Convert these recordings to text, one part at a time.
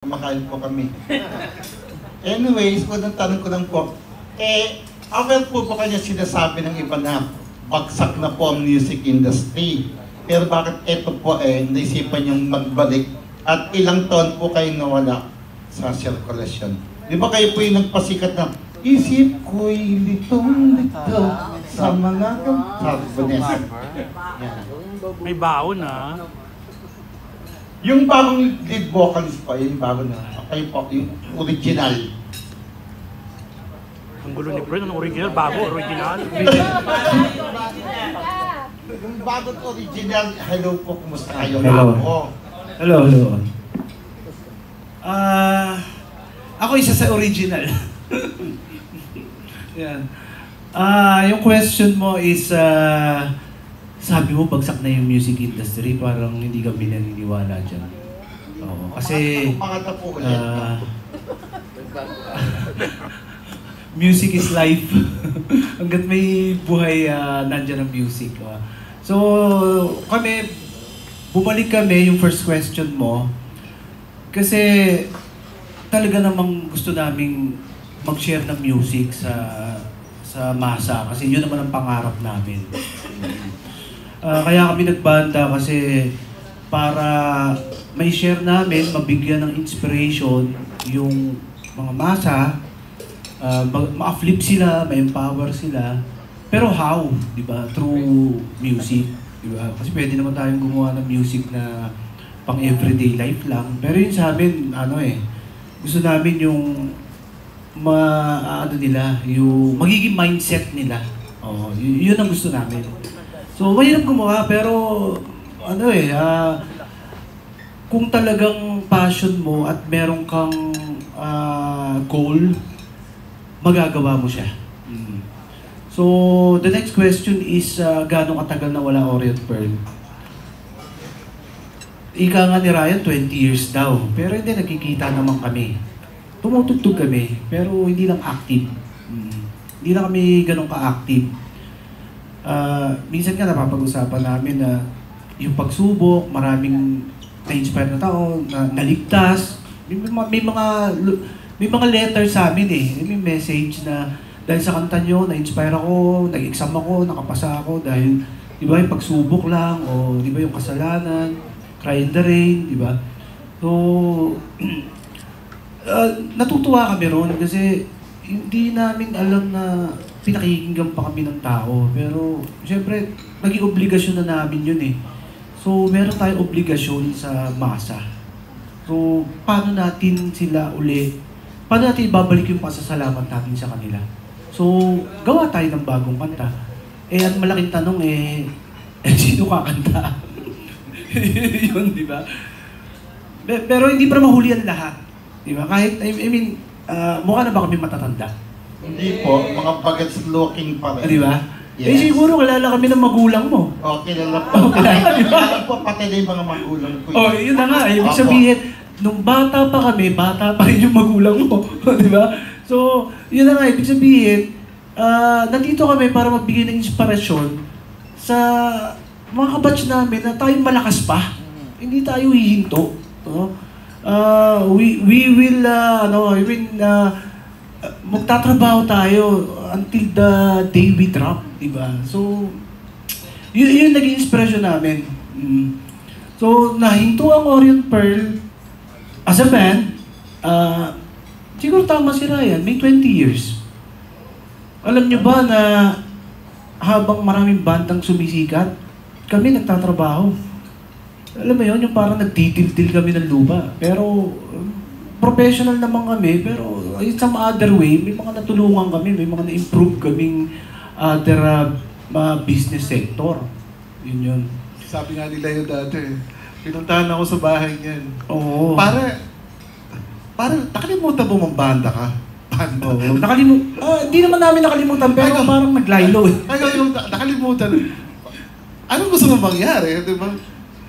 Kumakain po kami. Anyways, unang tanong ko lang po, aware po ba kanya sinasabi ng iba na bagsak na po ang music industry? Pero bakit ito po naisipan yung magbalik at ilang taon po kayo nawala sa sirkulasyon? Di ba kayo po yung nagpasikat na isip ko'y litong-lito sa mga Vanessa. May baon na. Yung bagong lead vocalist pa, yung bago na, kayo po, yung original. Ang gulo ni Fred, ang original, bago, original. Yung bagong original, hello po, kumusta kayo? Hello. Hello. Ako isa sa original. Yan. Yung question mo is, sabi mo bagsak na yung music industry, parang hindi kami naniniwala dyan. Oo, kasi music is life. Hanggat may buhay, nandyan ang music. So, bumalik kami yung first question mo, kasi talaga namang gusto naming mag-share ng music sa masa, kasi yun naman ang pangarap namin. Kaya kami nagbanda kasi para may share namin, mabigyan ng inspiration yung mga masa, ma-flip sila, ma-empower sila. Pero how? Diba? Through music. Diba? Kasi pwede naman tayong gumawa ng music na pang everyday life lang. Pero yun sa amin, gusto namin yung yung magiging mindset nila. Yun ang gusto namin. So, mahirap gumawa, pero kung talagang passion mo at meron kang goal, magagawa mo siya. So, the next question is, gaano katagal na wala Orient Pearl? Ika nga ni Ryan, 20 years daw. Pero hindi, nakikita naman kami. Tumutugtog kami, pero hindi lang active. Hindi lang kami ganun ka-active. Minsan nga napapag-usapan namin na yung pagsubok, maraming na-inspire na tao, naligtas. May mga letters sa amin may message na dahil sa kanta nyo, na-inspire ako, nag-exam ako, nakapasa ako dahil, di ba, yung pagsubok lang, o di ba yung kasalanan, cry in the rain, di ba? So, natutuwa kami ron kasi hindi namin alam na pinakikinggan pa kami ng tao. Pero, syempre, naging obligasyon na namin yun So, meron tayong obligasyon sa masa. So, paano natin ibabalik yung pasasalamat natin sa kanila? So, gawa tayo ng bagong kanta. Ang malaking tanong sino kakanta? Yun, di ba? Pero hindi pa mahuli ang lahat. Di ba? Kahit, mukha na ba kami matatanda? Hindi po, mga bagets looking pa rin. Di ba? Yes. Siguro kilala kami ng magulang mo. Kilala po. Kilala po pati na yung mga magulang ko. Yun na nga. Ibig sabihin, nung bata pa kami, bata pa rin yung magulang mo. Di ba? So, yun na nga. Ibig sabihin, nandito kami para magbigay ng inspirasyon sa mga kabatch namin na tayong malakas pa. Hindi tayo hihinto. We will magtatrabaho tayo until the day we drop, diba? So, yun naging inspiration namin. So, nahinto ang Orient Pearl as a band. Siguro tama si Ryan, may 20 years. Alam nyo ba na habang maraming bandang sumisikat, kami nagtatrabaho. Alam mo yun, yung parang nagtitil-til kami ng lupa. Pero, professional naman kami, pero in some other way, may mga natulungan kami, may mga na-improve kaming other business sector. Yun. Sabi nga nila yun dati, pinuntahan ako sa bahay niyan. Oo. Para nakalimutan mo banda ka. Oo. Hindi naman namin nakalimutan, pero parang naglaylo nakalimutan. Anong gusto mo mangyari, di ba?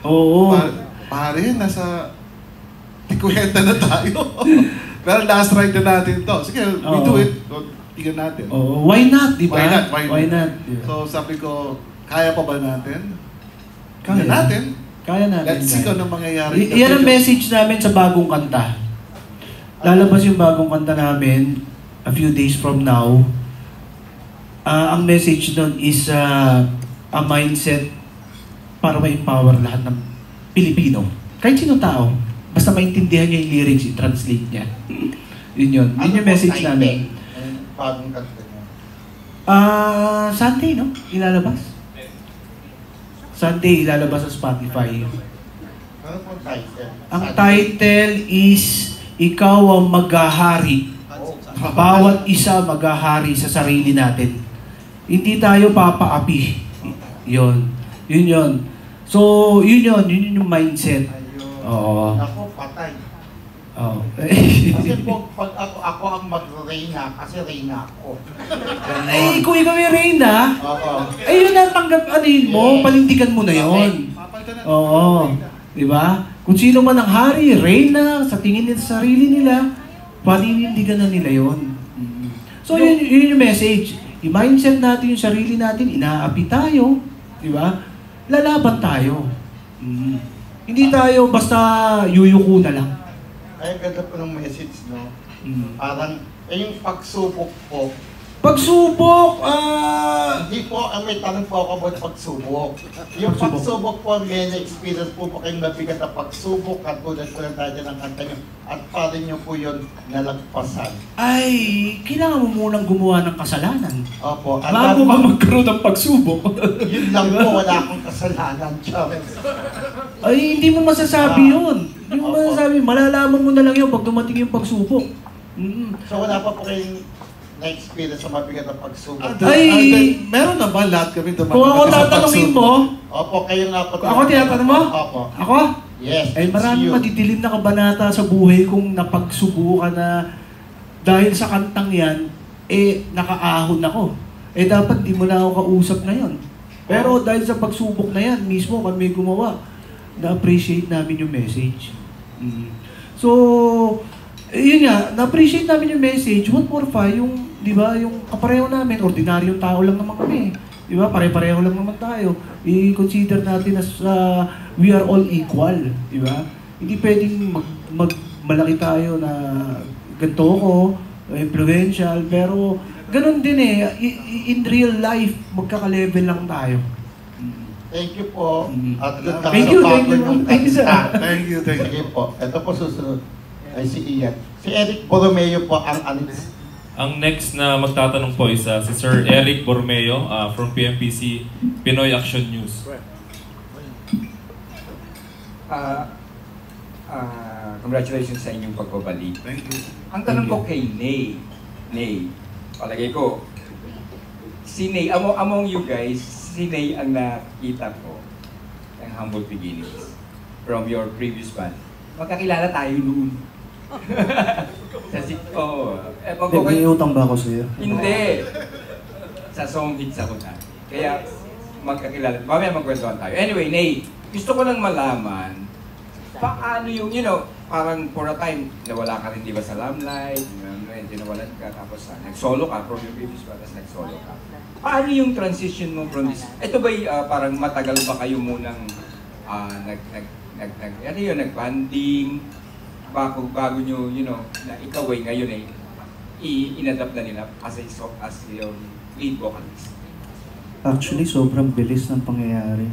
Oo. Pare, nasa tikuhenta na tayo. Pero last ride na natin to. Sige, we do it. Tingnan natin. Why not, di ba? Why not? Yeah. So sabi ko, kaya pa ba natin? Kaya natin. Let's see kung anong mangyayari. Yan ang message namin sa bagong kanta. lalabas yung bagong kanta namin a few days from now. Ang message doon is a mindset para ma-empower lahat ng Pilipino. Kahit sino tao. Basta maintindihan niya yung lyrics, i-translate niya. Yun yun. Yun yung message namin. Bagong kanta niya. Sunday, no? Ilalabas. Sunday, ilalabas sa Spotify. Ano po title? Ang title is Ikaw ang Maghahari. Bawat isa maghahari sa sarili natin. Hindi tayo papaapi. Yun. Yun yun. So, yun yung mindset. Oo. Ako, patay. Oo. Kasi po, pag ako ang mag-reyna, kasi reyna ako. Ay, kung ikaw yung Reyna, Oo. ay yun ang tanggap, mo, panindigan mo na yun. Papalitan na. Oo. Diba? Kung sino man ang hari, Reyna, sa tingin nila sa sarili nila, paninindigan na nila yun. So, yun yung message. I-mindset natin yung sarili natin, inaapi tayo. Diba? Lalaban tayo. Hindi tayo basta yuyuko na lang. Ay, ganda po ng message, no? Mm. Parang, yung pagsubok po, Pagsubok, hindi po, may tanong po ako about pagsubok. Yung pagsubok po, may na-experience po ba kayong mabigat na pagsubok, katulad po ng tayo ng kanta nyo, at paano nyo po yun nalagpasan? ay, kailangan mo munang gumawa ng kasalanan. Opo, Bago ka magkaroon ng pagsubok. yun lang po, wala akong kasalanan, Charles. Ay, hindi mo masasabi yun. Hindi mo masasabi. Malalaman mo na lang yun pag dumating yung pagsubok. So wala pa po kayong na-experience sa mabigat na pagsubok? Meron na ba lahat kami dumating? Kung ako tatanungin mo, Opo, kayo nga po. ako tinatanong mo? Opo. Ako? Yes, Ay, it's maraming you. madidilim na kabanata sa buhay kung napagsubukan na dahil sa kantang yan, nakaahon ako. Dapat di mo na ako kausap ngayon. Pero dahil sa pagsubok na yan, mismo kami gumawa, na-appreciate namin yung message. So, yun nga, na-appreciate namin yung message. 145, yung, di ba, yung kapareho namin, ordinaryong tao lang naman kami. Di ba, pare-pareho lang naman tayo. I-consider natin as we are all equal. Di ba? Hindi pwedeng malaki tayo na ganito ko, influential, pero ganun din in real life, magkaka-level lang tayo. Thank you po. At good luck Thank sa you, bago thank you. niyong Thank you, sir. kanta. Thank you. Sige po. Ito po susunod. Ay si Ian. Si Eric Borromeo po ang anis. Ang next na magtatanong po is si Sir Eric Borromeo from PMPC Pinoy Action News. Congratulations sa inyong pagbabalik. Thank you. Ang tanong ko kay Nay, palagay ko, si Nay, among you guys, si Nay ang nakita ko ng humble beginnings from your previous band. Magkakilala tayo noon. Kasi, May utang ba ako sa'yo? hindi. Sa song hits ako dati. Kaya, magkakilala. Mamaya magkwentuhan tayo. Anyway, Nay, gusto ko lang malaman, paano yung, parang for a time, nawala ka rin, di ba, sa limelight, nawalan ka, tapos nag-solo ka, from your previous band, tapos nag-solo ka. Paano yung transition mo from this? Ito ba'y parang matagal ba kayo munang nag-banding, bago nyo, na ikaw ay ngayon ay in-adapt na nila as your lead vocalist? Actually, sobrang bilis ng pangyayari.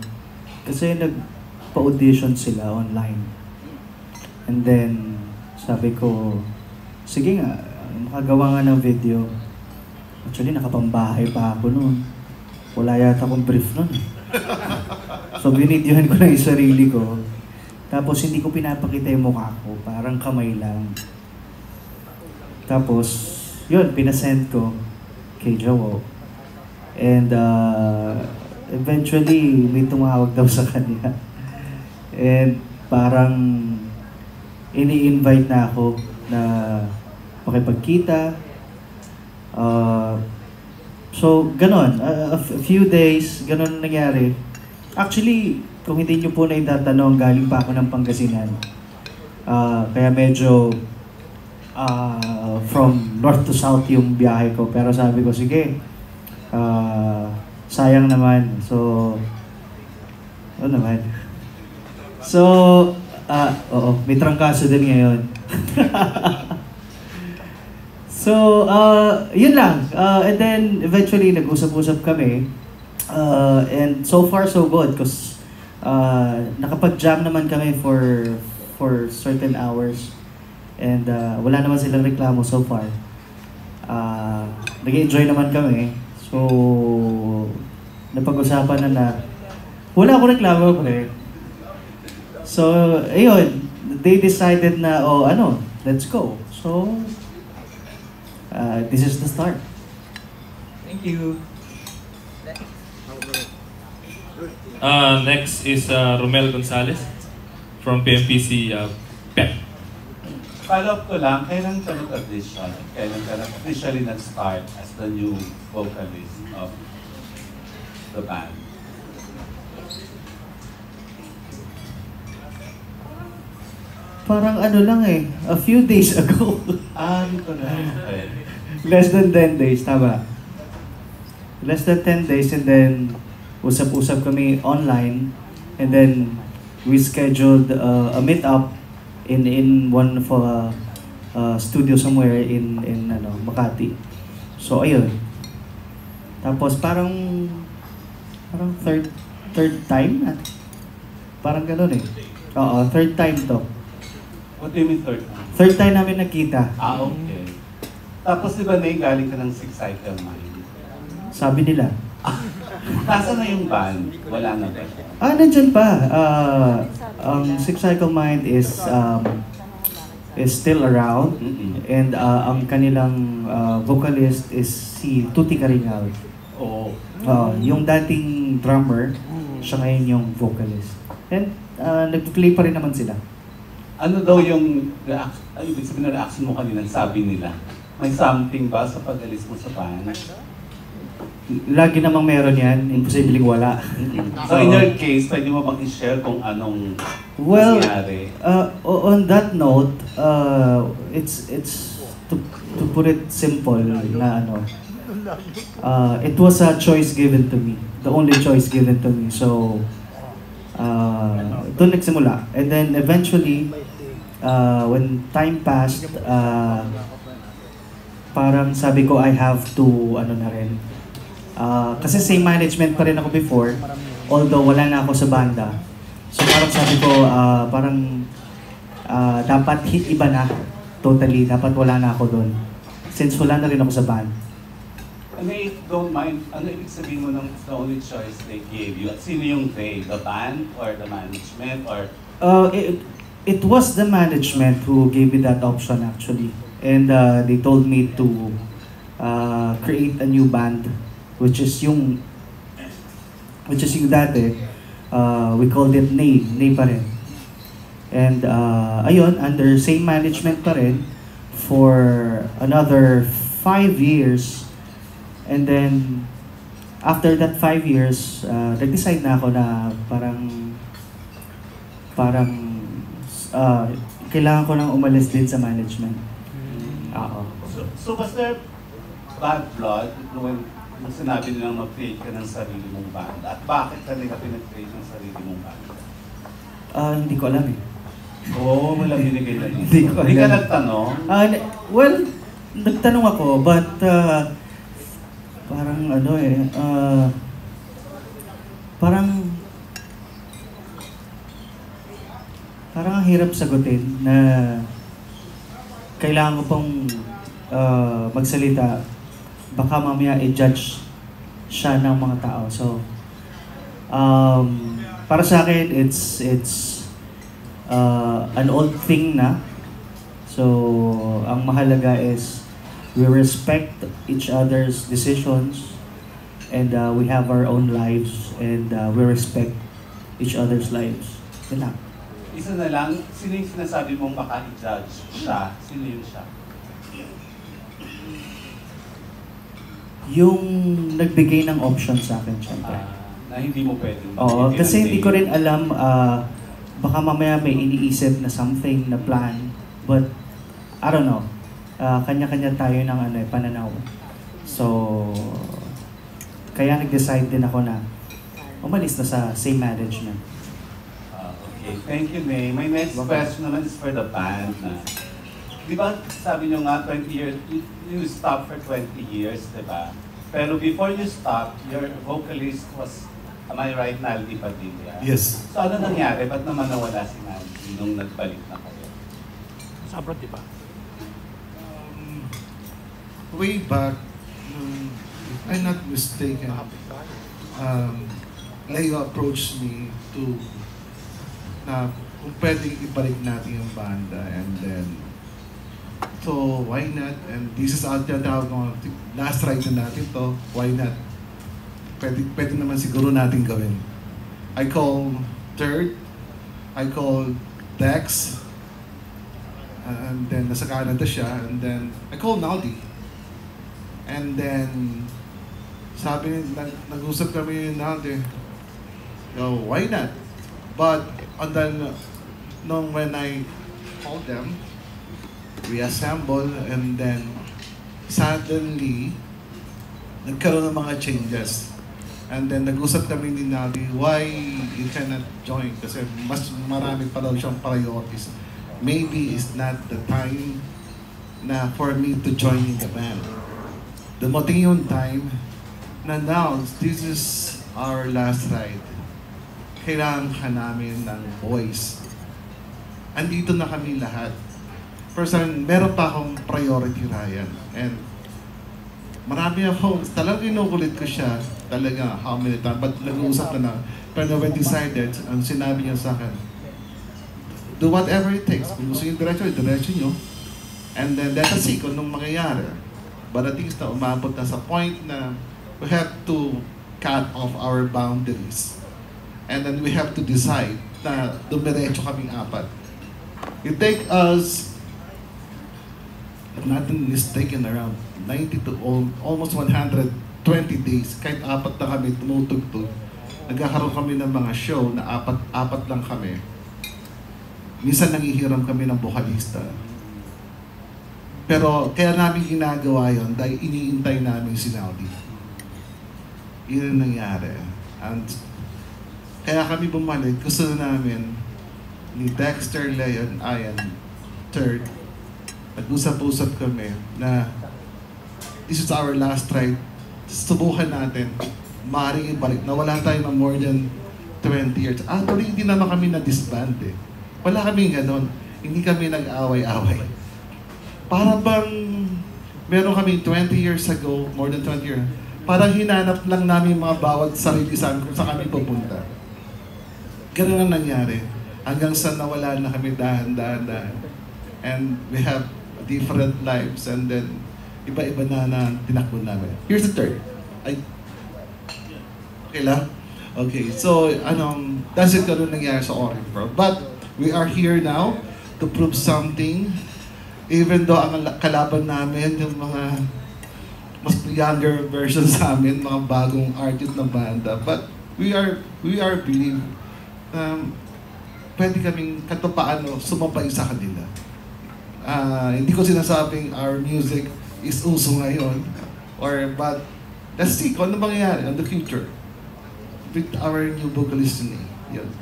Kasi nagpa-audition sila online. And then, sabi ko, sige nga, makagawa nga ng video. Actually, nakapambahay pa ako noon. Wala yata akong brief noon. So, binidyohan ko na yung sarili ko. Tapos, hindi ko pinapakita yung mukha ko. Parang kamay lang. Tapos, yun, pinasend ko kay Jowo. And, eventually, may tumawag daw sa kanya. And, parang, ini-invite na ako na makipagkita. So, ganon. A few days, ganon nangyari. Actually, kung hindi nyo po na itatanong, galing pa ako ng Pangasinan. Kaya medyo from north to south yung biyahe ko. Pero sabi ko, sige, sayang naman. So, ano naman. So, oo, may trangkaso din ngayon. So, yun lang. And then, eventually, nag-usap-usap kami. And so far, so good. Because nakapag-jam naman kami for certain hours. And wala naman silang reklamo so far. Nag-enjoy naman kami. So, napag-usapan na wala akong reklamo pre. So, ayun. They decided na, let's go. So, this is the start. Thank you. Next is Romel Gonzalez from PMPC PEP. Follow up ko lang, kailan ka nag-audition? Kailan ka officially nag-start as the new vocalist of the band? Parang ano lang a few days ago. Dito na. Okay. Less than 10 days, tama. Less than 10 days and then usap-usap kami online and then we scheduled a meet-up in one of studio somewhere in Makati. So ayun. Tapos parang third time parang gano'n Oo, third time to. What do you mean third time? Third time namin nakita. Okay. Tapos di ba galing ka ng Six Cycle Mind? Sabi nila. Nasaan na yung band? Wala na ba? Nandyan pa. Six Cycle Mind is still around. And ang kanilang vocalist is si Tuti Karingal. Oo. Yung dating drummer, siya ngayon yung vocalist. And nag-play pa rin naman sila. Ano daw yung ibig sabihin na reaction mo kanina, sabi nila? May something ba sa pag-alis mo sa band? Lagi namang meron yan, imposibleng wala. So in your case, pwede mo bang i-share kung anong nangyari? On that note, it's to put it simple na it was a choice given to me. The only choice given to me. So, doon nagsimula. And then eventually, when time passed, parang sabi ko I have to, na rin. Kasi same management pa rin ako before, although wala na ako sa banda. So parang sabi ko, dapat iba na, totally, dapat wala na ako doon. Since wala na rin ako sa band. And if don't mind, ano ibig sabihin mo ng the only choice they gave you? Sino yung they? The band or the management or? It was the management who gave me that option actually. And they told me to create a new band, which is yung dati. We called it Nay pa rin. And ayun, under same management pa rin for another 5 years. And then, after that 5 years, nag-decide na ako na kailangan ko nang umalis din sa management. So was there bad blood nung sinabi nilang mag-create ka ng sarili mong band? At bakit ka nila pinag-create ng sarili mong band? Hindi ko alam Walang binigay na dito. Hindi ko alam. Hindi ka nagtanong? Well, nagtanong ako, but parang parang ang hirap sagutin na kailangan ko pang magsalita, baka mamaya i-judge siya ng mga tao. So, para sa akin, it's an old thing na. So, ang mahalaga is we respect each other's decisions and we have our own lives and we respect each other's lives. Yun lang. Isa na lang, sino yung sinasabi mong baka i-judge siya? Sino yun siya? Yung nagbigay ng option sa akin, syempre. Na hindi mo pwedeng Oo, magbigay kasi ng hindi ko rin alam, baka mamaya may iniisip na something na plan. But, I don't know. Kanya-kanya tayo ng pananaw. So, kaya nag-decide din ako na umalis na sa same management. Okay, thank you, May. My next question naman is for the band. di ba sabi nyo nga 20 years, you stop for 20 years, di ba? Pero before you stop, your vocalist was, am I right, Naldi Padilla? Yes. So ano nangyari? Ba't naman nawala si Naldi nung nagbalik na kayo? Sa abroad, di ba? Way back, if I'm not mistaken, Leo approached me to na kung pwedeng ibalik natin yung banda, and then so why not, and this is out there now, last ride na natin to, why not, pwede naman siguro natin gawin. I call Third, I call Dex, and then nasa Canada siya, and then I call Naldi. And then, sabi niya, nag-usap kami na, why not? But, and then, when I called them, we assembled, and then, suddenly, nagkaroon ng mga changes. And then, nag-usap kami ni Naldi, why you cannot join? Kasi mas marami pa daw siyang priorities. Maybe it's not the time na for me to join in the band. Dumating yung time na now, this is our last ride. Kailangan ka namin ng voice. Andito na kami lahat. First, meron pa akong priority, Ryan. And marami ako, talagang inukulit ko siya, talaga, how many times, but nag-uusap na na. Pero when decided, ang sinabi niya sa akin, do whatever it takes. Kung gusto yung direction nyo. And then, let us see kung anong mangyayari. But at least na umabot na sa point na we have to cut off our boundaries. And then we have to decide na dumiretso kaming apat. It take us, if not mistaken, around 90 to almost 120 days. Kahit apat na kami tumutugtog, nagkakaroon kami ng mga show na apat lang kami. Minsan nangihiram kami ng bokalista. Pero kaya namin ginagawa yon dahil iniintay namin si Naldi. Yun ang nangyari. And kaya kami bumalik, gusto na namin ni Dexter, Leon, Ian, Third, nag-usap-usap kami na this is our last try. Subukan natin, maaaring ibalik. Nawala tayo ng more than 20 years. Actually, hindi naman kami na-disband eh. Wala kami ganon. Hindi kami nag-away-away. Para bang meron kami 20 years ago, more than 20 years, parang hinanap lang namin mga bawat sarili sa amin kung saan kami pupunta. Ganun ang nangyari. Hanggang sa nawala na kami dahan-dahan. And we have different lives, and then iba-iba na tinakbo namin. Here's the third. Okay lang? Okay, so that's it ganun nangyari sa Orange Pro. But we are here now to prove something. Even though ang kalaban namin, yung mga mas younger version sa amin, mga bagong artist na banda. But we are believe pwede kaming katupaano sumabay sa kanila. Hindi ko sinasabing our music is uso ngayon, but let's see kung ano mangyayari in the future with our new vocalist ni. Yun.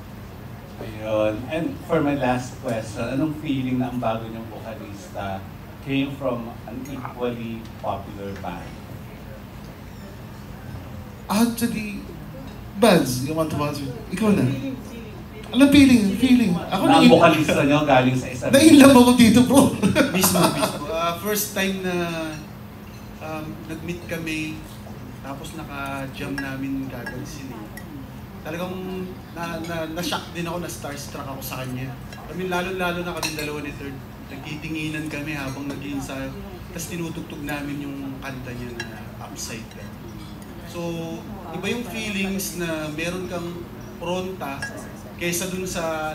Ayun. And for my last question, anong feeling na ang bago niyong vocalista came from an equally popular band? Actually, Buzz, you want to answer? Ikaw na. Anong feeling? Ako Na ang vocalista niyo galing sa isa. Naiinlove ako dito, bro. Mismo. First time na nag-meet kami, tapos naka-jam namin kagad sila. Talagang na-shock din ako, na-starstruck ako sa kanya. Kami lalo-lalo na kami dalawa ni Third. Nagtitinginan kami habang nag-iensayo. Tapos tinutugtog namin yung kanta niya na Upside Down. So, iba yung feelings na meron kang pronta kaysa dun sa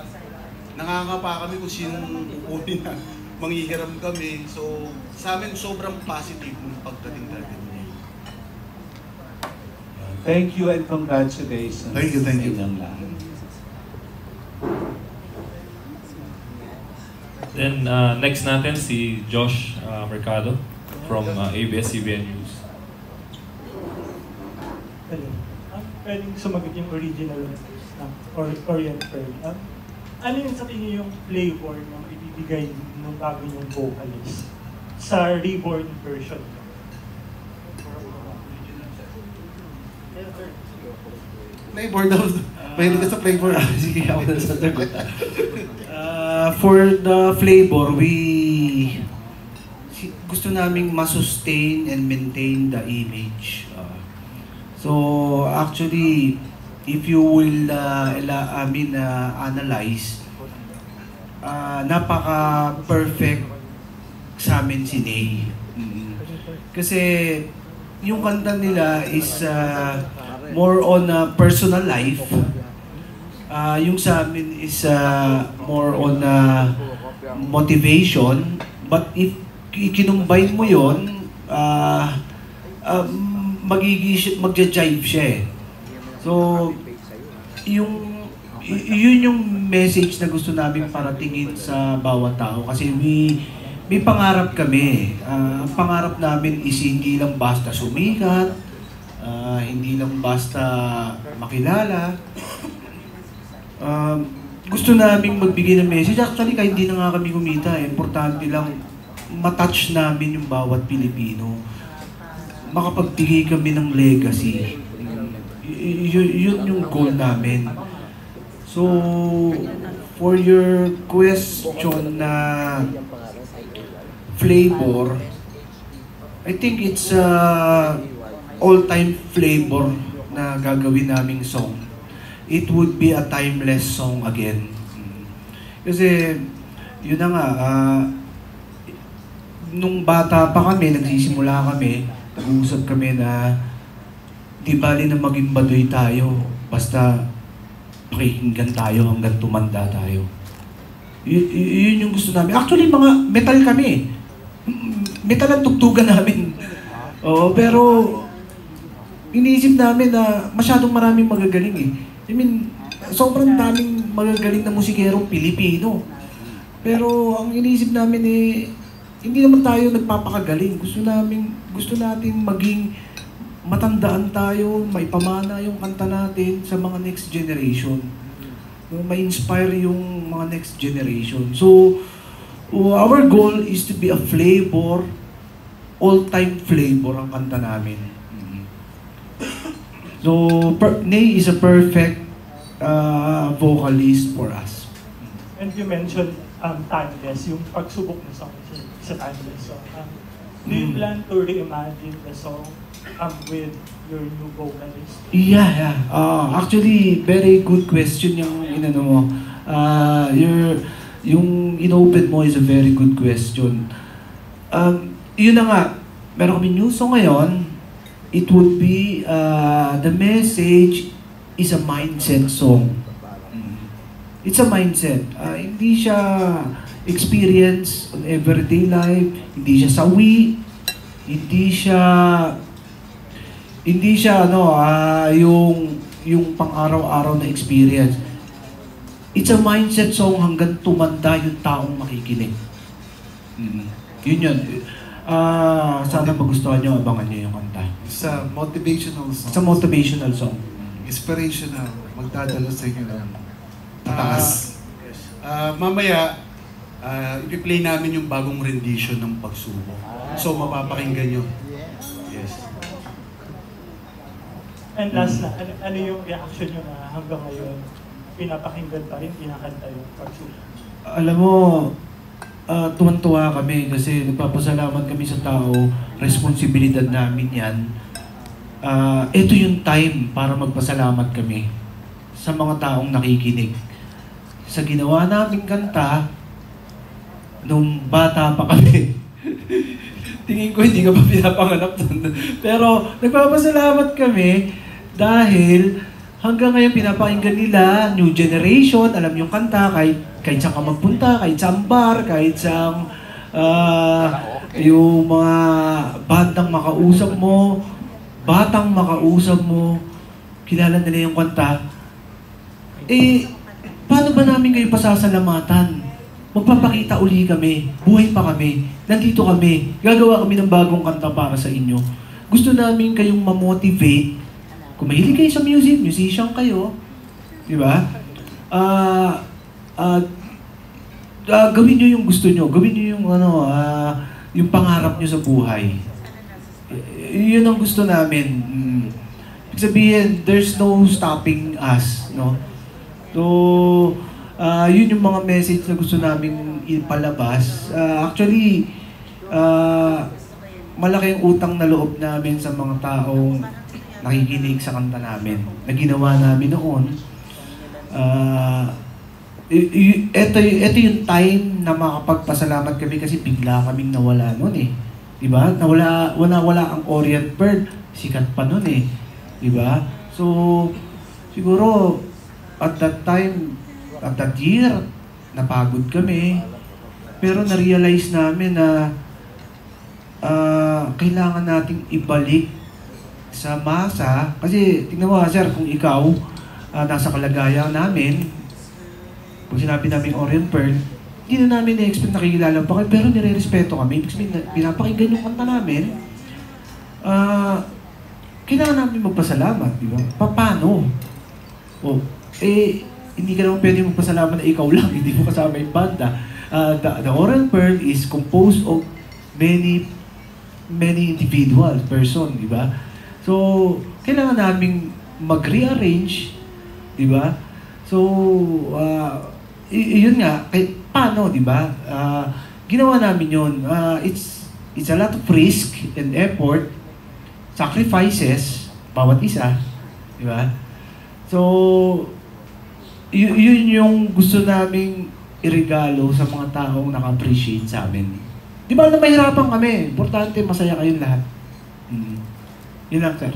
nangangapa kami kung sinong uunin na manghihiram kami. So, sa amin sobrang positive ng pagdating natin. Thank you and congratulations. Thank you. Sa inyong lahat. Then next natin si Josh Mercado from ABS-CBN News. Hello. Pwedeng sumagot yung original or Orient Pearl. Ano yung sa tingin yung flavor na ibibigay ng bago niyong vocalist sa reborn version? Flavor daw. Mahilig ka sa flavor. Sige, ako na sasagot. For the flavor, gusto naming masustain and maintain the image. So actually, if you will analyze, napaka-perfect sa amin si Ney. Kasi yung kanta nila is more on personal life. Yung sa amin is more on motivation. But if ikinumbine mo yun, magja-jive siya eh. So, yun yung message na gusto namin paratingin sa bawat tao. Kasi may pangarap kami. Ang pangarap namin is hindi lang basta sumikat, hindi lang basta makilala. Gusto namin magbigay ng message. Actually, kahit hindi na nga kami kumita, importante lang matouch namin yung bawat Pilipino. Makapagbigay kami ng legacy. Yun yung goal namin. So, for your question na flavor, I think it's all-time flavor na gagawin naming song. It would be a timeless song again. Kasi, yun na nga, nung bata pa kami, nagsisimula kami, nag-uusap kami na di bali na maging baduy tayo, basta pakikinggan tayo hanggang tumanda tayo. Yun yung gusto namin. Actually, mga metal kami. Metal ang tugtugan namin. Pero iniisip namin na masyadong maraming magagaling eh. I mean, sobrang daming magagaling na musikerong Pilipino. Pero ang iniisip namin eh, hindi naman tayo nagpapakagaling. Gusto natin maging matandaan tayo, may pamana yung kanta natin sa mga next generation. Ma-inspire yung mga next generation. So, our goal is to be a flavor, all-time flavor ang kanta namin. So, Ney is a perfect vocalist for us. And you mentioned timeless, yung pagsubok na song sa timeless song. Do you plan to reimagine the song with your new vocalist? Yeah. Actually, very good question yung inano mo. Yung inopen mo is a very good question. Yun na nga, meron kami new song ngayon. It would be, the message is a mindset song. It's a mindset. Hindi siya experience on everyday life, hindi siya sawi, hindi siya yung pang-araw-araw na experience. It's a mindset song hanggang tumanda yung taong makikinig. Yun. Sana magustuhan nyo, abangan nyo yung kanta. It's a motivational song. It's a motivational song. Inspirational. Magdadala sa inyo ng taas. Mamaya, ipi-play namin yung bagong rendition ng Pagsubok. So, mapapakinggan nyo. Yes. And last na, ano yung reaction nyo na hanggang ngayon pinapakinggan pa rin, kinakanta yung Pagsubok? Alam mo, tuwan-tuwa kami kasi nagpapasalamat kami sa tao, responsibilidad namin yan. Ito yung time para magpasalamat kami sa mga taong nakikinig. Sa ginawa naming kanta, nung bata pa kami. Tingin ko hindi ka pa pinapanganap doon. Pero nagpapasalamat kami dahil hanggang ngayon pinapakinggan nila, new generation, alam yung kanta, kahit saan ka magpunta, kahit saan bar, kahit saan yung mga bandang makausap mo, batang makausap mo, kilala nila yung kanta. Paano ba namin kayo pasasalamatan? Magpapakita uli kami, buhay pa kami, nandito kami, gagawa kami ng bagong kanta para sa inyo. Gusto namin kayong ma-motivate. Kung mahilig kayo sa music, musician kayo, di ba? gawin nyo yung gusto nyo. Gawin nyo yung, yung pangarap nyo sa buhay. Yun ang gusto namin. Ibig sabihin, there's no stopping us, no? So, yun yung mga message na gusto namin ipalabas. Actually, malaki yung utang na loob namin sa mga taong nakikinig sa kanta namin, na ginawa namin noon. Ito yung time na makapagpasalamat kami kasi bigla kaming nawala noon eh. Diba? Wala ang Orient Pearl. Sikat pa noon eh. Diba? So, siguro, at that time, at that year, napagod kami. Pero na-realize namin na kailangan nating ibalik sa masa. Kasi, tingnan mo, sir, kung ikaw nasa kalagayan namin, kung sinabi namin Orient Pearl, hindi na namin na-expect nakikilala pa kayo, pero nire-respeto kami. Ibig sabihin, pinapakinggan yung kanta namin, kailangan namin magpasalamat, di ba? Paano? Hindi ka naman pwede magpasalamat na ikaw lang, hindi mo kasama yung banda. The Orient Pearl is composed of many individual person, di ba? So, kailangan naming mag-rearrange, di ba? So, yun nga, paano, di ba? Ginawa namin yun. It's a lot of risk and effort, sacrifices, bawat isa, di ba? So, yun yung gusto naming irigalo sa mga taong naka-appreciate sa amin. Di ba na mahirapan kami? Importante, masaya kayong lahat. Yun lang, sir.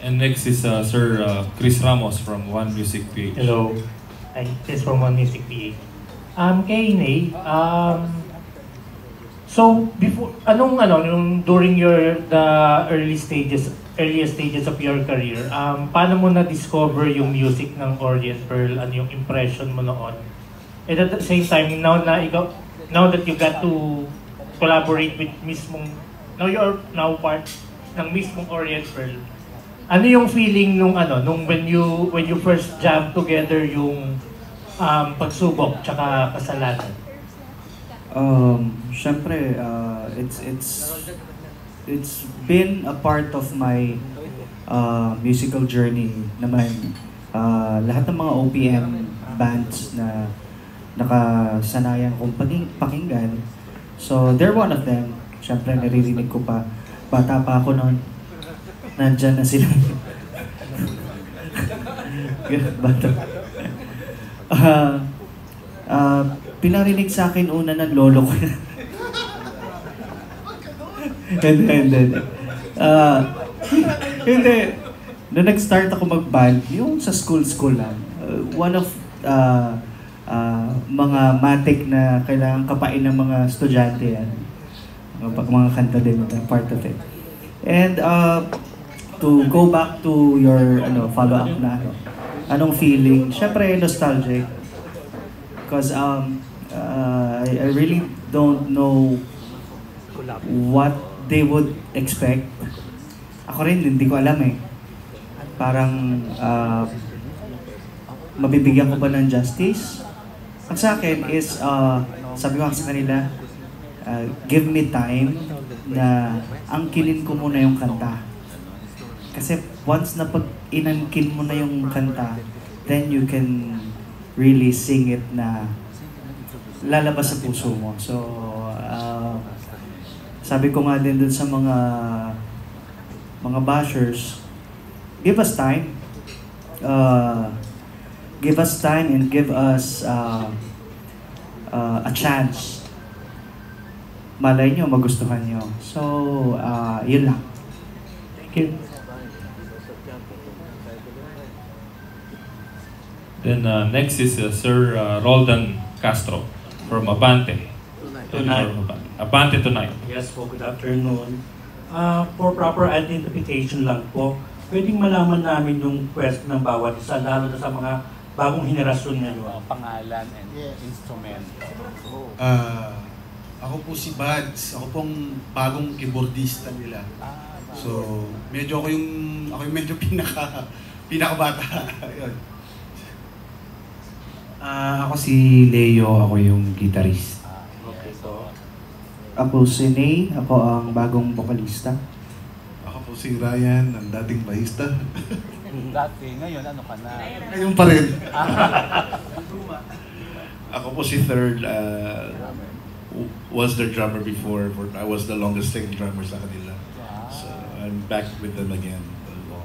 And next is Sir Chris Ramos from One Music PH. Hello. This is from One Music PH. Kay Ney, so before nung during the earliest stages of your career, paano mo na discover yung music ng Orient Pearl? Ano yung impression mo noon? And at the same time, now that you got to collaborate with you're now part ng mismong Orient Pearl. Ano yung feeling nung when you first jam together yung pagsubok tsaka kasalanan? Syempre, it's been a part of my musical journey naman. Lahat ng mga OPM bands na nakasanayan kong pakinggan. So, they're one of them. Syempre, naririnig ko pa. Bata pa ako noon. Nandyan na sila. Bata. Pinarinig sa akin una ng lolo ko. Hindi. Nung nag-start ako mag-band, yung sa school lang. One of mga matik na kailangan kapain ng mga estudyante yan. Mga kanta din, part of it. And to go back to your follow-up na anong feeling? Syempre, nostalgic. Because I really don't know what they would expect. Ako rin, hindi ko alam eh. Parang mabibigyan ko ba ng justice? Ang sa akin is, sabi ko sa kanila, give me time na angkinin ko muna yung kanta. Kasi once na pag inangkin mo na yung kanta, then you can really sing it na lalabas sa puso mo. So, sabi ko nga din dun sa mga bashers, give us time. Give us time and give us a chance. Malay nyo, magustuhan nyo. So, yun lang. Thank you. Then next is Sir Roldan Castro from Abante. Tonight. Abante Tonight. Yes po, good afternoon. For proper identification lang po, pwedeng malaman namin yung quest ng bawat isa, lalo na sa mga bagong henerasyon ngayon. Pangalan and instrument. Ako po si Bads. Ako pong bagong keyboardista nila. So, medyo ako yung medyo pinakabata. Ayun. Ako si Leo, ako yung guitarist. Okay, so, Ako si Ney, ako ang bagong vokalista. Ako po si Ryan, ang dating bahista. Dati, ngayon ano ka na? Ngayon pa rin. Ako po si Third, was their drummer before. I was the longest staying drummer sa kanila. So I'm back with them again.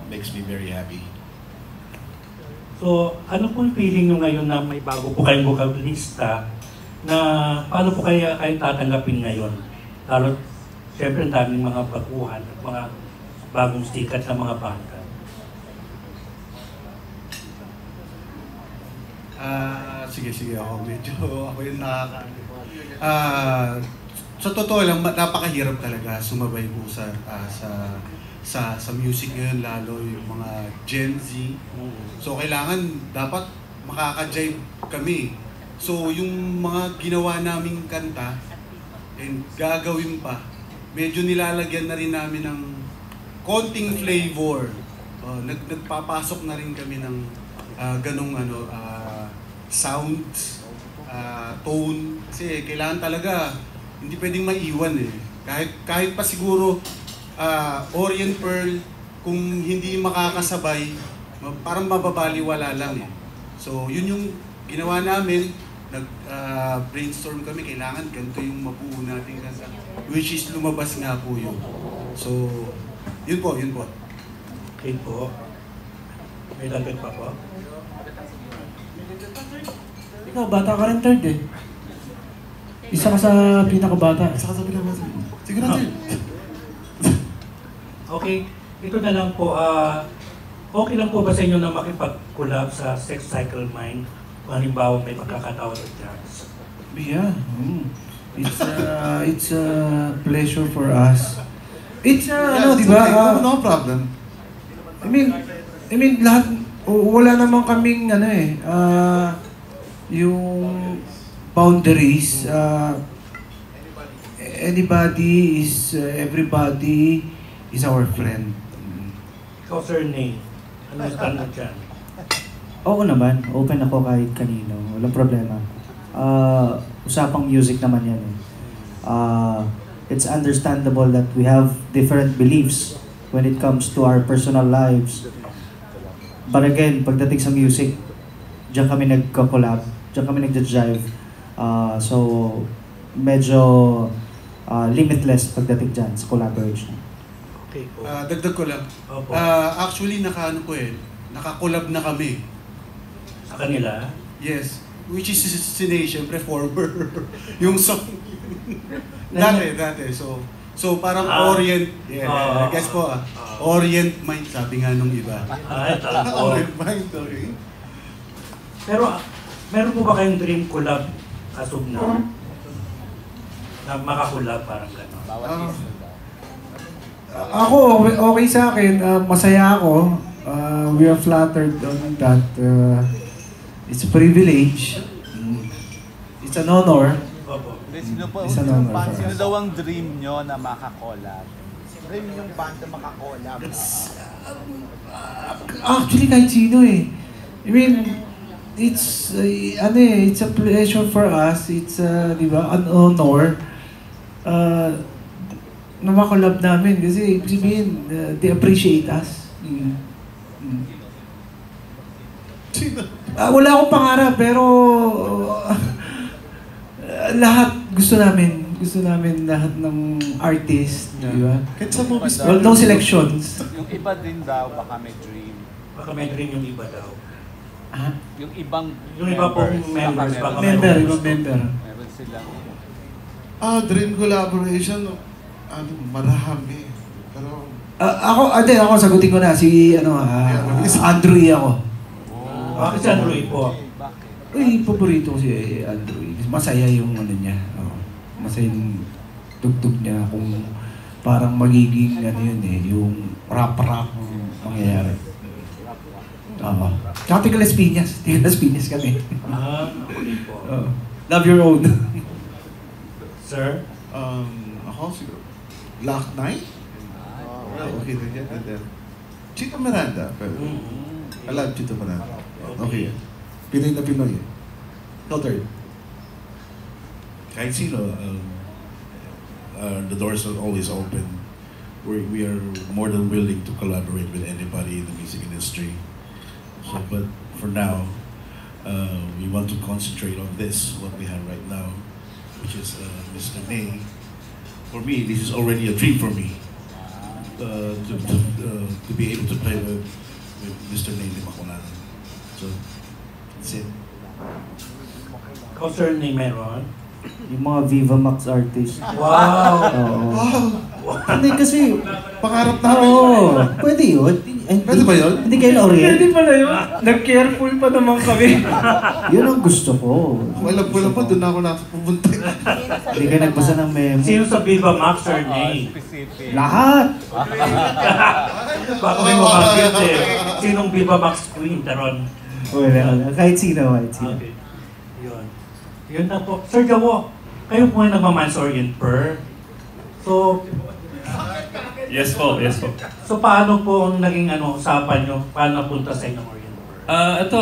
Makes me very happy. so ano po yung feeling nyo ngayon na may bago po kayong vocalista na paano po kayo tatanggapin ngayon? Lalo, siyempre ang daming mga baguhan at mga bagong sikat na mga banda. Sige ako. Medyo ako yung sa totoo lang, napakahirap talaga sumabay po sa music ngayon, lalo yung mga Gen Z. So kailangan dapat makaka-jive kami. So yung mga ginawa naming kanta and gagawin pa, medyo nilalagyan na rin namin ng konting flavor. Nagpapasok na rin kami ng ganong sounds, tone. Kasi kailangan talaga, hindi pwedeng maiwan eh. Kahit pa siguro Orient Pearl, kung hindi makakasabay, parang mababaliwala lang eh. So yun yung ginawa namin, nag-brainstorm kami, kailangan ganito yung mabuo natin kanta, which is lumabas nga po yun. So yun po. Okay po. May dagdag pa po? Ikaw, bata ka rin third eh. Isa ka sa pinakabata. Sige na, Third. Okay, ito na lang po. Okay lang po ba sa inyo na makipag-collab sa Sex Cycle Mind? Kung halimbawa may pagkakataon ng jazz. Yeah. It's a pleasure for us. It's di ba? No problem. I mean lahat wala naman kaming yung boundaries. Everybody is our friend. Ikaw, Sir Ney, ano stand mo dyan? Oo naman, open ako kahit kanino, walang problema. Usapang music naman yan eh. It's understandable that we have different beliefs when it comes to our personal lives. But again, pagdating sa music, diyan kami nagko-collab, diyan kami nagja-jive. So, medyo limitless pagdating dyan sa collaboration. Okay po. Dagdag ko lang. Opo. Actually, naka-collab na kami. Sa kanila? Yes. Which is si Ney, syempre former. Yung song. dati. So parang Orient. Yeah, guess po Orient Mind, sabi nga nung iba. Orient Mind, okay. Pero, meron po ba kayong dream collab as of now? Na makakulab parang gano'n? Ako, okay sa akin. Masaya ako. We are flattered on that. It's a privilege. It's an honor. Sino po, It's an honor for sino us. daw ang dream nyo na makakollab? Dream yung banda makakollab. Actually, kahit sino eh. I mean, it's a pleasure for us. It's di ba, an honor na makolab namin kasi ibig sabihin, they appreciate us. Wala akong pangarap pero lahat gusto namin lahat ng artist, di ba? Kahit sa movies. Well, no selections. Yung iba din daw, baka may dream. Baka may dream yung iba daw. Yung ibang Yung iba pong members, baka Ibang member. meron silang Dream collaboration, marami. Pero, Ako sagutin ko na si Andrew E. ako. Bakit si Andrew po? Uy, paborito ko si Andrew E. Masaya yung niya. Masaya yung tugtog niya kung parang magiging yung rap mangyayari. Tsaka tiga Las Piñas kami. Okay po. Love your own. Sir? ako siguro, Black Knight? Okay din yan. And then, Chito Miranda. Pero, I love Chito Miranda. Okay yan. Pinoy na Pinoy eh. Filtered. Kahit sino, the doors are always open. We are more than willing to collaborate with anybody in the music industry. So, but for now, we want to concentrate on this, what we have right now, which is Mr. May. For me, this is already a dream for me to be able to play with Mr. May Limacolana. So, that's it. Concern ni meron? Yung mga Viva Max artist. Wow! Oo. Wow! Hindi kasi, Pangarap namin. oo, pwede yun. Pwede ba yun? Hindi kayo na-orient. Pwede pala yun. Nag-careful pa naman kami. Yun ang gusto ko. Alam ko lang pa, doon ako nakapunta. Hindi kayo nagbasa ng memo. Sino sa Viva Max or Nay? Lahat! Baka may mabagit eh. Sinong Viva Max Queen, Taron? Wala. Kahit sino, kahit sino. Okay. Yun. Yun na po. Sir Jawo, kayo po ay nagmamans Orient Per. So, Yes po, yes po. so paano po ang naging usapan nyo? Paano napunta sa inyong Orient Per? Ito,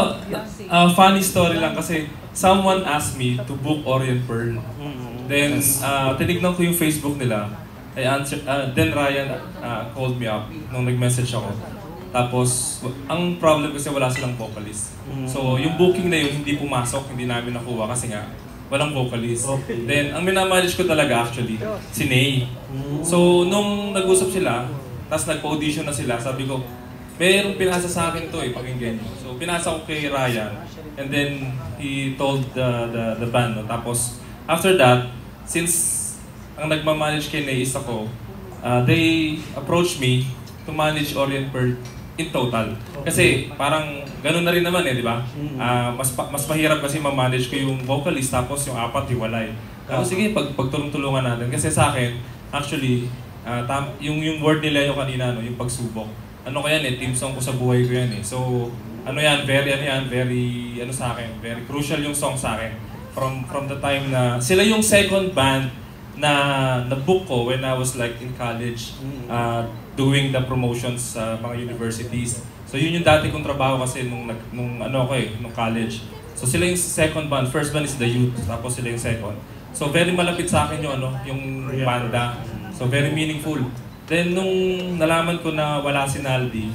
funny story lang kasi someone asked me to book Orient Pearl. Then, tinignan ko yung Facebook nila. Then Ryan called me up nung nag-message ako. Tapos, ang problem kasi wala silang vocalist. So, yung booking na yun, hindi pumasok, hindi namin nakuha kasi nga, walang vocalist. Okay. Then, ang minamanage ko talaga actually, si Ney. So, nung nag-usap sila, tapos nagpa-audition na sila, sabi ko, mayroong pinasa sa akin to pakinggan nyo. So, pinasa ko kay Ryan, and then he told the band. No? Tapos, after that, since ang nagmamanage kay Ney is ako, they approached me to manage Orient Per in total. Kasi parang ganun na rin naman di ba? Mas mahirap kasi ma-manage ko yung vocalist tapos yung apat hiwalay. Tapos sige, pagtulong-tulungan natin. Kasi sa akin, actually, yung word nila yung kanina, yung pagsubok. Ano ko yan team song ko sa buhay ko yan So, very sa akin, very crucial yung song sa akin. From the time na, sila yung second band na na-book ko when I was like in college, doing the promotions sa mga universities. So yun yung dati kong trabaho kasi nung college. So sila yung second band, first band is The Youth, tapos sila yung second. So very malapit sa akin yung yung banda. So very meaningful. Then nung nalaman ko na wala si Naldi,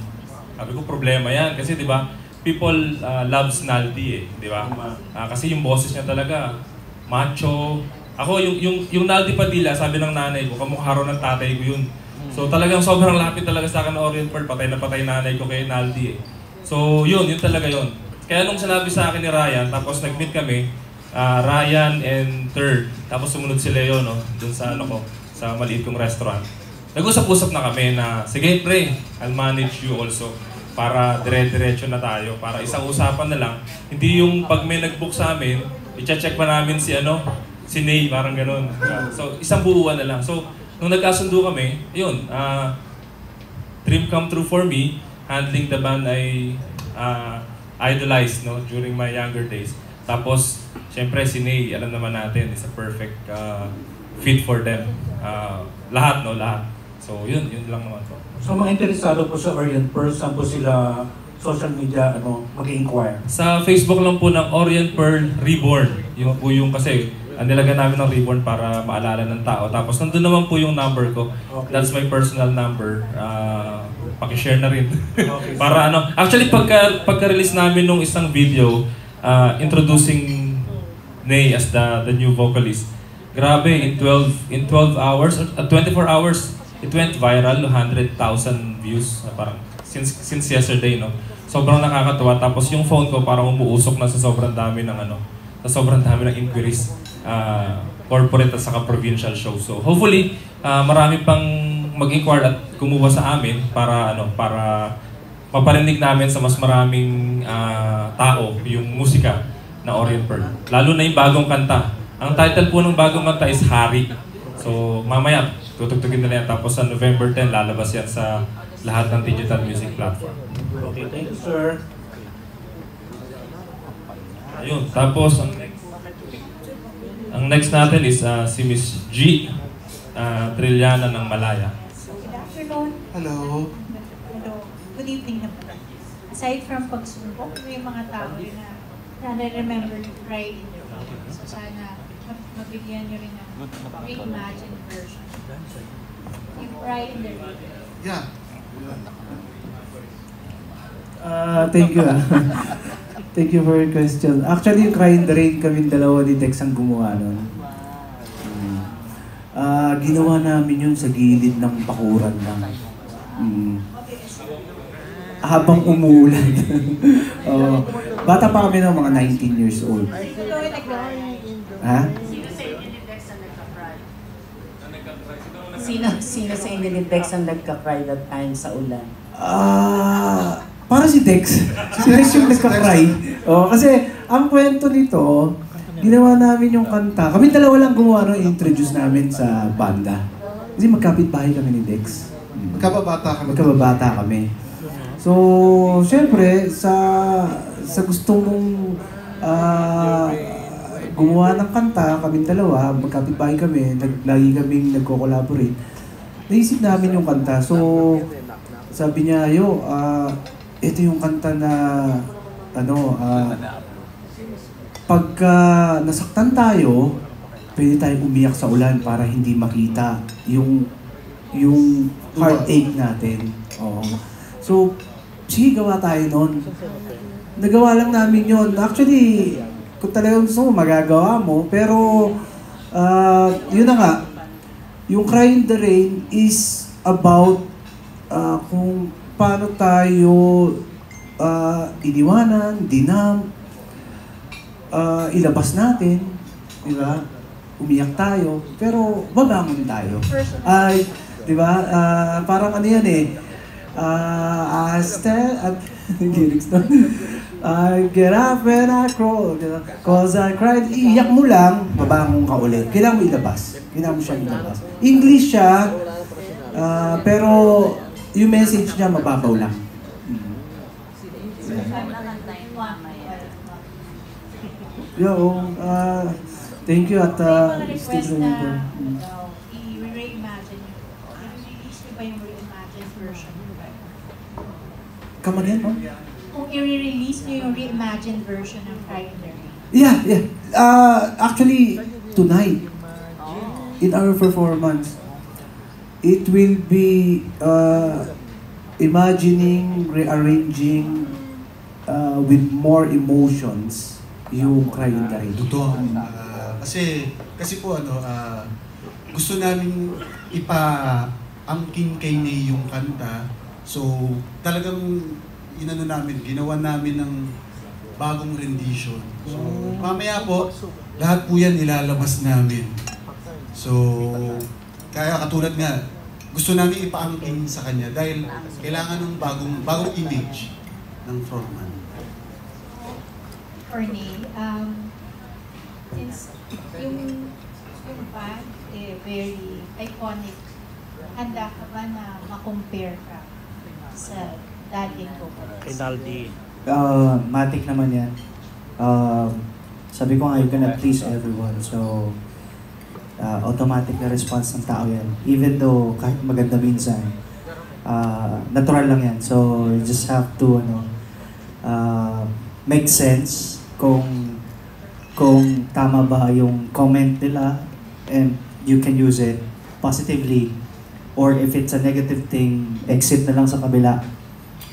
sabi ko problema yan kasi 'di ba? People loves Naldi di ba? Kasi yung boses niya talaga macho. Ako yung Naldi Padilla, sabi ng nanay ko, kamukha raw ng tatay ko yun. So talagang sobrang lapit talaga sa akin ng Orient Pearl, patay na patay nanay ko kay Naldi So yun talaga yun. Kaya nung sinabi sa akin ni Ryan, tapos nag-meet kami, Ryan and Third, tapos sumunod si Leo dun sa sa maliit kong restaurant. Nag-usap-usap na kami na, sige pre, I'll manage you also. Para dire-diretso na tayo, para isang usapan na lang. Hindi yung pag may nag-book sa amin, i-check pa namin si Ney, parang ganun. So isang buuan na lang. So nung nagkasundo kami, yun, dream come true for me. Handling the band I idolized during my younger days. Tapos, syempre si Ney, alam naman natin, is a perfect fit for them. Lahat. So yun lang naman po. So mga interesado po sa Orient Pearl, saan po sila social media mag-inquire? Sa Facebook lang po ng Orient Pearl Reborn. Yung po yung kasi nilagyan namin ng Reborn para maalala ng tao. Tapos nandun naman po yung number ko. Okay. That's my personal number. Paki-share na rin. Okay, para actually pagka-release namin nung isang video introducing Ney as the new vocalist. Grabe, in 12 hours, 24 hours, it went viral, 100,000 views. Parang since yesterday, Sobrang nakakatuwa. Tapos yung phone ko parang umuusok na sa sobrang dami ng inquiries, corporate at saka provincial show. So hopefully, marami pang mag-inquire at kumuha sa amin para maparinig namin sa mas maraming tao yung musika na Orient Pearl. Lalo na yung bagong kanta. Ang title po ng bagong kanta is Hari. So mamaya, tutugtugin nila yan. Tapos sa November 10, lalabas yan sa lahat ng digital music platform. Okay, thank you, sir. Ayun, tapos ang next natin is si Miss G. Trillana ng Malaya. Good afternoon. Hello. Hello. Good evening na po. Aside from pagsubok, may mga tao na nare-remember right So sana mabigyan nyo rin ng reimagined version. Yung Pride in the Rain. Yeah. Thank you. Thank you for your question. Actually, yung Cry in the Rain, kaming dalawa ni Dex ang gumawa nun. Ginawa namin yun sa gilid ng bakuran lang. Habang umuulan. Bata pa kami ng mga 19 years old. Ha? Sino sa inyo ni Dex ang nagka-cry that time sa ulan? Para si Dex. Si Dex yung nagka-cry. Kasi ang kwento nito, ginawa namin yung kanta. Kami dalawa lang gumawa nung introduce namin sa banda. Kasi magkapit-bahay kami ni Dex. Magkababata kami. So, syempre, sa gusto mong gumawa ng kanta, kami dalawa, magkapit-bahay kami, lagi kaming nagko-collaborate. Naisip namin yung kanta. So, sabi niya, ito yung kanta na, pagka nasaktan tayo, pwede tayong umiyak sa ulan para hindi makita yung heartache natin. So, sige, gawa tayo nun. Nagawa lang namin yun. Actually, kung talagang gusto mo, magagawa mo. Pero, yun na nga. Yung Cry in the Rain is about kung paano tayo iniwanan, ilabas natin, di ba? Umiyak tayo, pero babangon tayo. Di ba? Parang ano yan I get up and I crawl, cause I cried. Iyak mo lang, babangon ka ulit. Kailangan mo ilabas. Kailangan mo siya ilabas. English siya, pero yung message niya mababaw lang. Thank you at request na i-reimagine yun. I-release nyo ba yung reimagined version? Come again, no? Kung i-release nyo yung reimagined version ng Cry in the Rain. Yeah. Actually, tonight, in our performance, it will be imagining, rearranging with more emotions yung Cry in the Rain. Totoo. Kasi po gusto namin ipa-angkin kay Ney yung kanta. So, talagang ginawa namin ng bagong rendition. So, mamaya po, lahat po yan ilalabas namin. So, kaya katulad nga, gusto namin ipaangkin sa kanya dahil kailangan ng bagong image ng frontman. For Ney, since yung band very iconic, handa ka ba na ma-compare ka sa dating vocalist? Rinaldi. Matic naman yan. Sabi ko nga, you're gonna please everyone. So, automatic na response ng tao yan. Even though kahit maganda minsan, natural lang yan. So, you just have to make sense kung tama ba yung comment nila and you can use it positively, or if it's a negative thing, exit na lang sa kabila.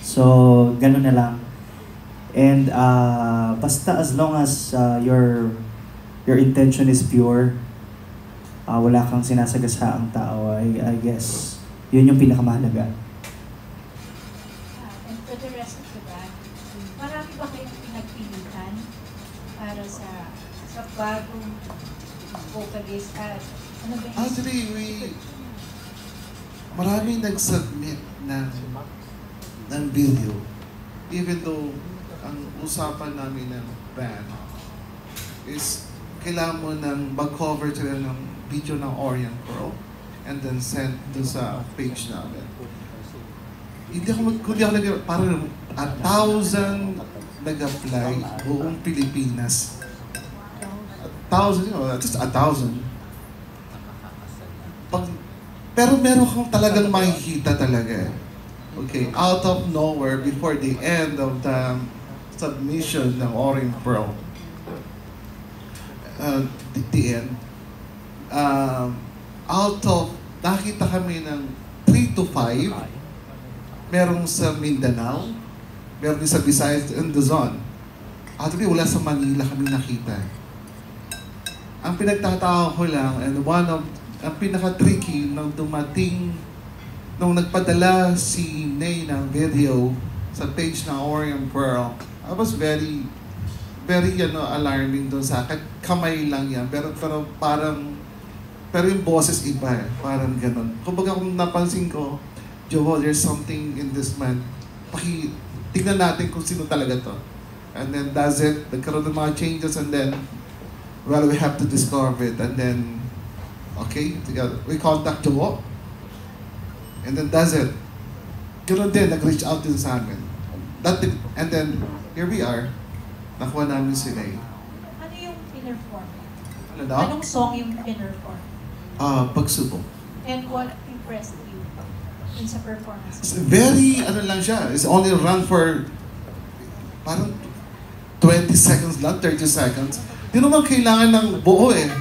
So, ganun na lang. And basta as long as your intention is pure, wala kang sinasagasaang tao, I guess, yun yung pinakamahalaga. And for the rest of the band, marami ba kayong pinagpilitan para sa bagong vocalist? Ano ba yung... Actually, maraming nag-submit ng video. Even though ang usapan namin ng band is kailangan mo ng mag-cover sila ng video ng Orient Pearl and then send to sa page namin. Kundi ako parang 1,000 nag-apply buong Pilipinas. 1,000, just 1,000. Pero meron kang talagang makikita talaga. Okay, out of nowhere, before the end of the submission ng Orient Pearl, the end. Out of, nakita kami ng 3 to 5, merong sa Mindanao, meron din sa Visayas and Luzon. Actually, wala sa Manila kami nakita. Ang pinagtatao ko lang, and ang pinaka-tricky nung dumating, nung nagpadala si Ney ng video sa page ng Orient Pearl, I was very alarming doon sa akin. Kamay lang yan, pero yung boses iba eh, parang ganun. Kumbaga kung napansin ko, Joel, there's something in this man. Tignan natin kung sino talaga to. And then that's it. Nagkaroon ng mga changes and then, well, we have to discover it. And then, okay, together. We contact Joel. And then that's it. Ganun din, nag-reach out din sa amin. And then, here we are. Nakuha namin sila eh. Ano yung pinerform? Ano daw? Anong song yung pinerform? Pagsubok. And what impressed you in sa performance? It's very, lang siya. It's only run for parang 20 seconds lang, 30 seconds. Di naman kailangan ng buo eh.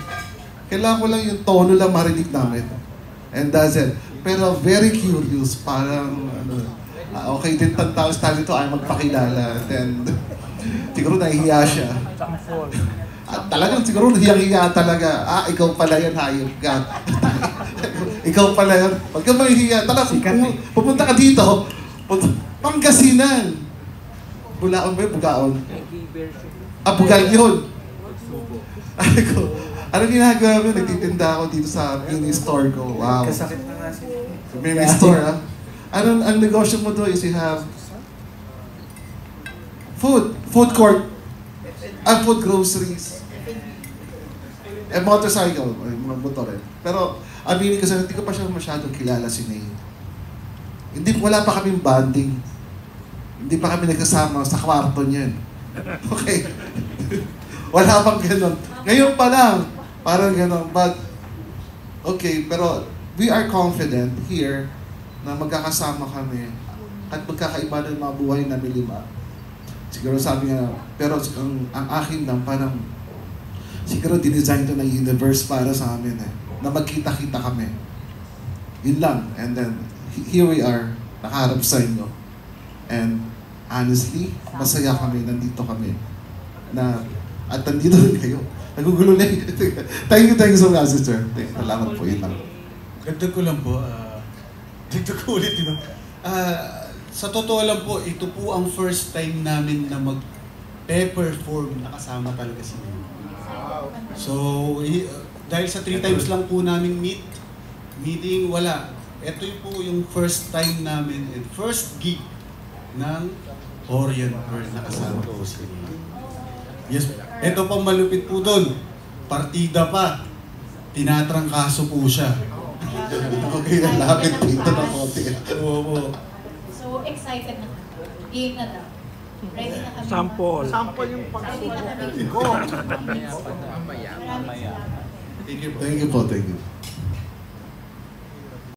Kailangan ko lang yung tono lang marinig namin. And that's it. Pero very curious, parang okay din tantaos tayo ito ay magpakilala. Then, siguro nahihiya siya. At talagang siguro hiyang-hiya talaga. Ikaw pala yan, hayop ka. Ikaw pala yan. Pag ka mahihiya, talagang pupunta ka dito. Pangasinan. Bulaon ba yun? Bugaon? Bugal yun. Ano ginagawa mo? Nagtitinda ako dito sa mini store ko. Wow. Kasakit na nga si mini store, ha? Ang negosyo mo doon is you have food court, food groceries, and motorcycle, mga motor eh. Pero, aminin ko sa hindi ko pa siya masyadong kilala si Ney. Wala pa kaming bonding. Hindi pa kami nagkasama sa kwarto niyan. Okay. Wala pang ganun. Ngayon pa lang, parang ganun. But, okay, pero we are confident here na magkakasama kami at magkakaiba ng mga buhay namin 5. Siguro sabi nga, pero ang akin lang parang siguro dinesign to ng universe para sa amin eh. Na magkita-kita kami. Yun lang. And then, here we are, nakaharap sa inyo. And honestly, masaya kami, nandito kami. At nandito rin kayo. Nagugulo na yun. Thank you so much, sister. Salamat po, yun lang. Dagdag ko lang po, dagdag ko ulit yun. Sa totoo lang po, ito po ang first time namin na mag-perform na kasama talaga si Ney. So, dahil sa 3 times lang po namin meeting, wala. Ito po yung first time namin and first gig ng Orient Pearl na kasama po si Ney. Yes, ito pang malupit po doon. Partida pa. Tinatrangkaso po siya. Okay, nalapit dito ng konti. Oo. So, excited na. Game na daw. Ready na kami. Sample. Sample yung pagsubok. Thank you po.